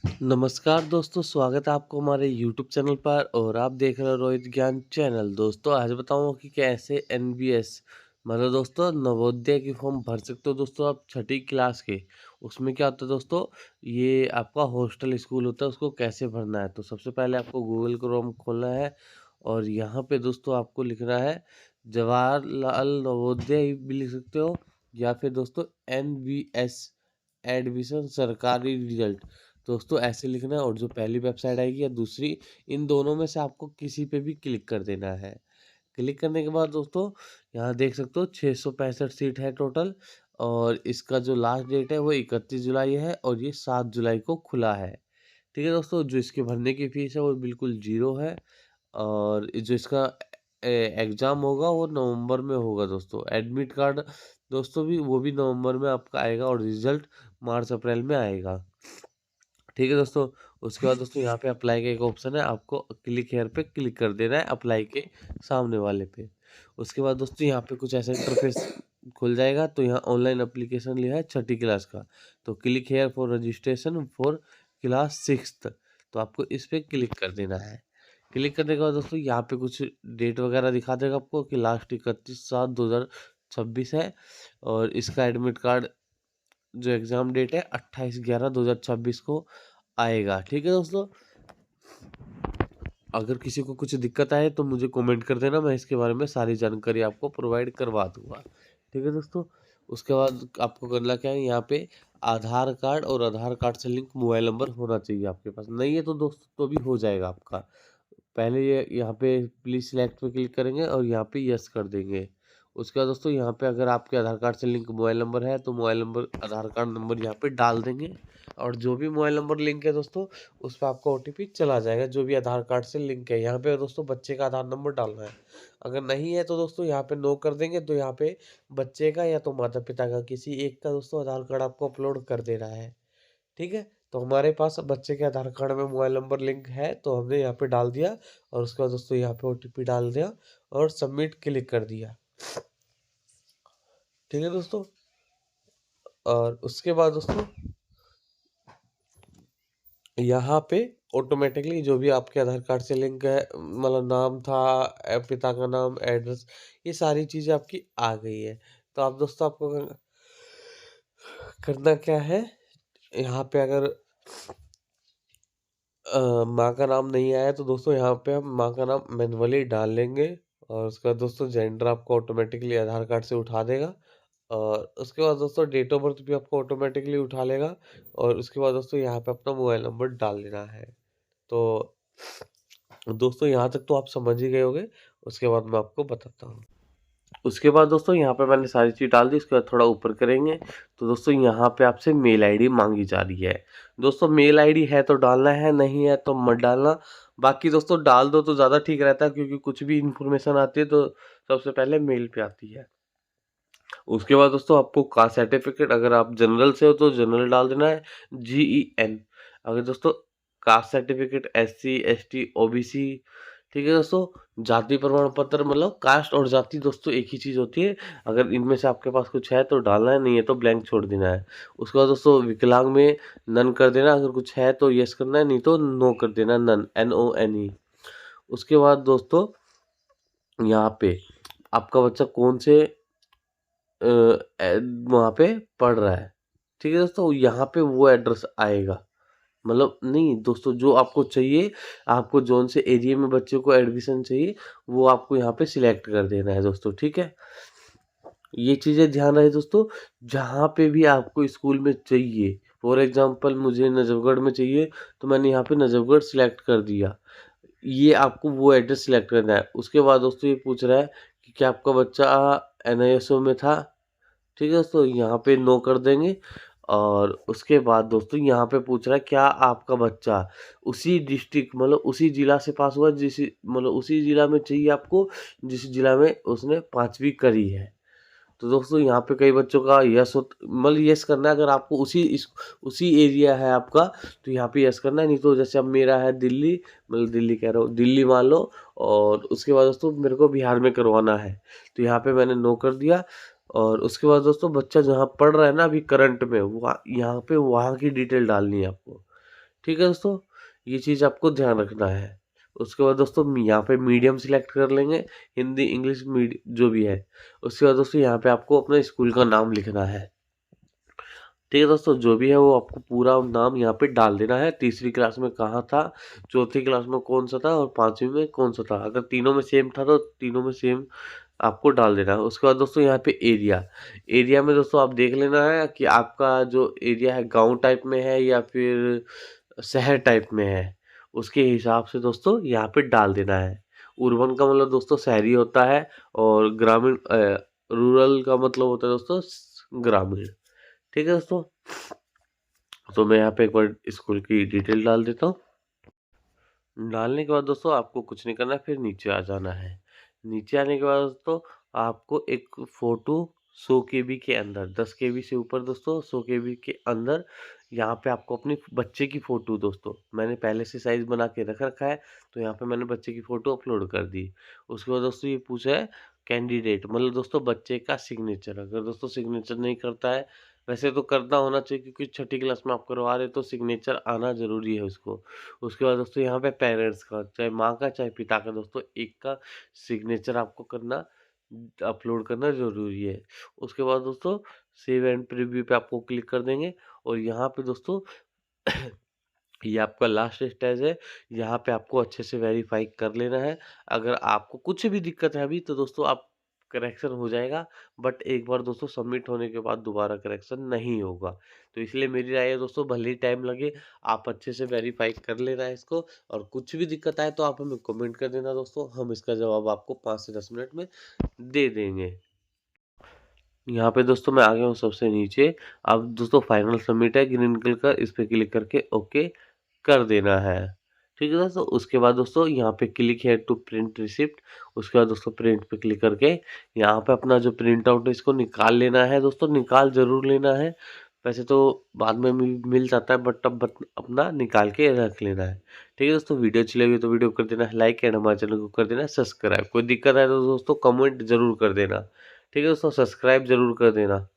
नमस्कार दोस्तों, स्वागत है आपको हमारे यूट्यूब चैनल पर और आप देख रहे हो रोहित ज्ञान चैनल। दोस्तों आज बताऊंगा कि कैसे एनबीएस मतलब दोस्तों नवोदय की फॉर्म भर सकते हो दोस्तों आप छठी क्लास के। उसमें क्या होता है दोस्तों, ये आपका हॉस्टल स्कूल होता है, उसको कैसे भरना है। तो सबसे पहले आपको गूगल क्रोम खोलना है और यहाँ पे दोस्तों आपको लिखना है जवाहरलाल नवोदय भी लिख सकते हो, या फिर दोस्तों एनबीएस एडमिशन सरकारी रिजल्ट दोस्तों ऐसे लिखना है। और जो पहली वेबसाइट आएगी या दूसरी, इन दोनों में से आपको किसी पे भी क्लिक कर देना है। क्लिक करने के बाद दोस्तों यहाँ देख सकते हो 665 सीट है टोटल, और इसका जो लास्ट डेट है वो 31 जुलाई है और ये 7 जुलाई को खुला है। ठीक है दोस्तों, जो इसके भरने की फीस है वो बिल्कुल जीरो है। और जो इसका एग्ज़ाम होगा वो नवंबर में होगा दोस्तों। एडमिट कार्ड दोस्तों भी वो भी नवंबर में आपका आएगा और रिजल्ट मार्च अप्रैल में आएगा। ठीक है दोस्तों, उसके बाद दोस्तों यहाँ पे अप्लाई का एक ऑप्शन है, आपको क्लिक हेयर पे क्लिक कर देना है अप्लाई के सामने वाले पे। उसके बाद दोस्तों यहाँ पे कुछ ऐसा इंटरफेस खुल जाएगा। तो यहाँ ऑनलाइन एप्लीकेशन लिया है छठी क्लास का, तो click here for registration for class sixth, तो आपको इस पे क्लिक कर देना है। क्लिक करने के बाद दोस्तों यहाँ पे कुछ डेट वगैरह दिखा देगा आपको कि लास्ट 31/7/2026 है, और इसका एडमिट कार्ड जो एग्ज़ाम डेट है 28/11/2026 को आएगा। ठीक है दोस्तों, अगर किसी को कुछ दिक्कत आए तो मुझे कमेंट कर देना, मैं इसके बारे में सारी जानकारी आपको प्रोवाइड करवा दूंगा। ठीक है दोस्तों, उसके बाद आपको करना क्या है, यहाँ पे आधार कार्ड और आधार कार्ड से लिंक मोबाइल नंबर होना चाहिए आपके पास। नहीं है तो दोस्तों तो भी हो जाएगा आपका। पहले ये यहाँ पे प्लीज़ सिलेक्ट पे क्लिक करेंगे और यहाँ पे यस कर देंगे। उसके बाद दोस्तों यहाँ पे अगर आपके आधार कार्ड से लिंक मोबाइल नंबर है तो मोबाइल नंबर आधार कार्ड नंबर यहाँ पे डाल देंगे, और जो भी मोबाइल नंबर लिंक है दोस्तों उस पर आपका ओटीपी चला जाएगा जो भी आधार कार्ड से लिंक है। यहाँ पे दोस्तों बच्चे का आधार नंबर डालना है। अगर नहीं है तो दोस्तों यहाँ पे नो कर देंगे। तो यहाँ पे बच्चे का या तो माता पिता का किसी एक का दोस्तों आधार कार्ड आपको अपलोड कर देना है। ठीक है, तो हमारे पास बच्चे के आधार कार्ड में मोबाइल नंबर लिंक है तो हमने यहाँ पे डाल दिया, और उसके बाद दोस्तों यहाँ पे ओटीपी डाल दिया और सबमिट क्लिक कर दिया। ठीक है दोस्तों, और उसके बाद दोस्तों यहाँ पे ऑटोमेटिकली जो भी आपके आधार कार्ड से लिंक है, मतलब नाम था, पिता का नाम, एड्रेस, ये सारी चीज़ें आपकी आ गई है। तो आप दोस्तों आपको करना क्या है, यहाँ पे अगर माँ का नाम नहीं आया तो दोस्तों यहाँ पे हम माँ का नाम मैन्युअली डाल लेंगे, और उसका दोस्तों जेंडर आपको ऑटोमेटिकली आधार कार्ड से उठा देगा। और उसके बाद दोस्तों डेट ऑफ बर्थ भी आपको ऑटोमेटिकली उठा लेगा, और उसके बाद दोस्तों यहाँ पे अपना मोबाइल नंबर डाल लेना है। तो दोस्तों यहाँ तक तो आप समझ ही गए होंगे। उसके बाद मैं आपको बताता हूँ। उसके बाद दोस्तों यहाँ पे मैंने सारी चीज़ डाल दी। उसके बाद थोड़ा ऊपर करेंगे तो दोस्तों यहाँ पे आपसे मेल आईडी मांगी जा रही है। दोस्तों मेल आईडी है तो डालना है, नहीं है तो मत डालना। बाकी दोस्तों डाल दो तो ज़्यादा ठीक रहता है, क्योंकि कुछ भी इन्फॉर्मेशन आती है तो सबसे पहले मेल पे आती है। उसके बाद दोस्तों आपको कास्ट सर्टिफिकेट, अगर आप जनरल से हो तो जनरल डाल देना है, GEN। अगर दोस्तों caste certificate SC ST OBC। ठीक है दोस्तों, जाति प्रमाण पत्र, मतलब कास्ट और जाति दोस्तों एक ही चीज़ होती है। अगर इनमें से आपके पास कुछ है तो डालना है, नहीं है तो ब्लैंक छोड़ देना है। उसके बाद दोस्तों विकलांग में नन कर देना, अगर कुछ है तो यस करना है, नहीं तो नो कर देना, नन NONE। उसके बाद दोस्तों यहाँ पे आपका बच्चा कौन से वहाँ पे पढ़ रहा है। ठीक है दोस्तों, यहाँ पे वो एड्रेस आएगा, मतलब नहीं दोस्तों जो आपको चाहिए, आपको जोन से एरिया में बच्चे को एडमिशन चाहिए वो आपको यहाँ पे सिलेक्ट कर देना है दोस्तों। ठीक है, ये चीज़ें ध्यान रहे दोस्तों। जहाँ पे भी आपको स्कूल में चाहिए, फॉर एग्जांपल मुझे नजफगढ़ में चाहिए तो मैंने यहाँ पे नजफगढ़ सिलेक्ट कर दिया, ये आपको वो एड्रेस सिलेक्ट करना है। उसके बाद दोस्तों ये पूछ रहा है कि क्या आपका बच्चा NISO में था। ठीक है दोस्तों, यहाँ पे नो कर देंगे। और उसके बाद दोस्तों यहाँ पे पूछ रहा है क्या आपका बच्चा उसी डिस्ट्रिक्ट मतलब उसी जिला से पास हुआ, जिस मतलब उसी जिला में चाहिए आपको जिस जिला में उसने 5वीं करी है। तो दोस्तों यहाँ पे कई बच्चों का यस हो, मतलब यस करना है। अगर आपको उसी एरिया है आपका तो यहाँ पे यस करना है, नहीं तो जैसे अब मेरा है दिल्ली, मतलब दिल्ली कह रहा हूँ, दिल्ली मान लो। और उसके बाद दोस्तों मेरे को बिहार में करवाना है तो यहाँ पे मैंने नो कर दिया। और उसके बाद दोस्तों बच्चा जहाँ पढ़ रहा है ना अभी करंट में, वहाँ यहाँ पे वहाँ की डिटेल डालनी है आपको। ठीक है दोस्तों, ये चीज़ आपको ध्यान रखना है। उसके बाद दोस्तों यहाँ पे मीडियम सिलेक्ट कर लेंगे, हिंदी, इंग्लिश जो भी है। उसके बाद दोस्तों यहाँ पे आपको अपने स्कूल का नाम लिखना है। ठीक है दोस्तों, जो भी है वो आपको पूरा नाम यहाँ पे डाल देना है। तीसरी क्लास में कहाँ था, चौथी क्लास में कौन सा था और पांचवी में कौन सा था। अगर तीनों में सेम था तो तीनों में सेम आपको डाल देना है। उसके बाद दोस्तों यहाँ पे एरिया, एरिया में दोस्तों आप देख लेना है कि आपका जो एरिया है गांव टाइप में है या फिर शहर टाइप में है। उसके हिसाब से दोस्तों यहाँ पे डाल देना है। urban का मतलब दोस्तों शहरी होता है, और ग्रामीण रूरल का मतलब होता है दोस्तों ग्रामीण। ठीक है दोस्तों, तो मैं यहाँ पे एक बार स्कूल की डिटेल डाल देता हूँ। डालने के बाद दोस्तों आपको कुछ नहीं करना है, फिर नीचे आ जाना है। नीचे आने के बाद दोस्तों आपको एक फ़ोटो 100 केबी के अंदर, 10 केबी से ऊपर दोस्तों 100 केबी के अंदर, यहाँ पे आपको अपनी बच्चे की फ़ोटो दोस्तों, मैंने पहले से साइज़ बना के रख रखा है, तो यहाँ पे मैंने बच्चे की फ़ोटो अपलोड कर दी। उसके बाद दोस्तों ये पूछा है कैंडिडेट, मतलब दोस्तों बच्चे का सिग्नेचर। अगर दोस्तों सिग्नेचर नहीं करता है, वैसे तो करना होना चाहिए क्योंकि छठी क्लास में आप करवा रहे हो तो सिग्नेचर आना ज़रूरी है उसको। उसके बाद दोस्तों यहाँ पे पेरेंट्स का, चाहे माँ का चाहे पिता का दोस्तों, एक का सिग्नेचर आपको करना, अपलोड करना ज़रूरी है। उसके बाद दोस्तों सेव एंड प्रीव्यू पे आपको क्लिक कर देंगे, और यहाँ पे दोस्तों ये आपका लास्ट स्टेज है। यहाँ पे आपको अच्छे से वेरीफाई कर लेना है। अगर आपको कुछ भी दिक्कत है अभी तो दोस्तों आप करेक्शन हो जाएगा, बट एक बार दोस्तों सबमिट होने के बाद दोबारा करेक्शन नहीं होगा। तो इसलिए मेरी राय है दोस्तों, भले ही टाइम लगे, आप अच्छे से वेरीफाई कर लेना है इसको, और कुछ भी दिक्कत आए तो आप हमें कमेंट कर देना दोस्तों, हम इसका जवाब आपको 5 से 10 मिनट में दे देंगे। यहाँ पे दोस्तों मैं आ गया हूँ सबसे नीचे। अब दोस्तों फाइनल सबमिट है ग्रीन कलर का, इस पे क्लिक करके ओके कर देना है। ठीक है दोस्तों, उसके बाद दोस्तों यहाँ पे क्लिक है टू प्रिंट रिसिप्ट। उसके बाद दोस्तों प्रिंट पे क्लिक करके यहाँ पे अपना जो प्रिंट आउट है इसको निकाल लेना है दोस्तों, निकाल जरूर लेना है। वैसे तो बाद में मिल जाता है, बट अब अपना निकाल के रख लेना है। ठीक है दोस्तों, वीडियो अच्छी लगी तो वीडियो को कर देना लाइक, एंड हमारे चैनल को कर देना सब्सक्राइब। कोई दिक्कत है तो दोस्तों कमेंट जरूर कर देना। ठीक है दोस्तों, सब्सक्राइब जरूर कर देना।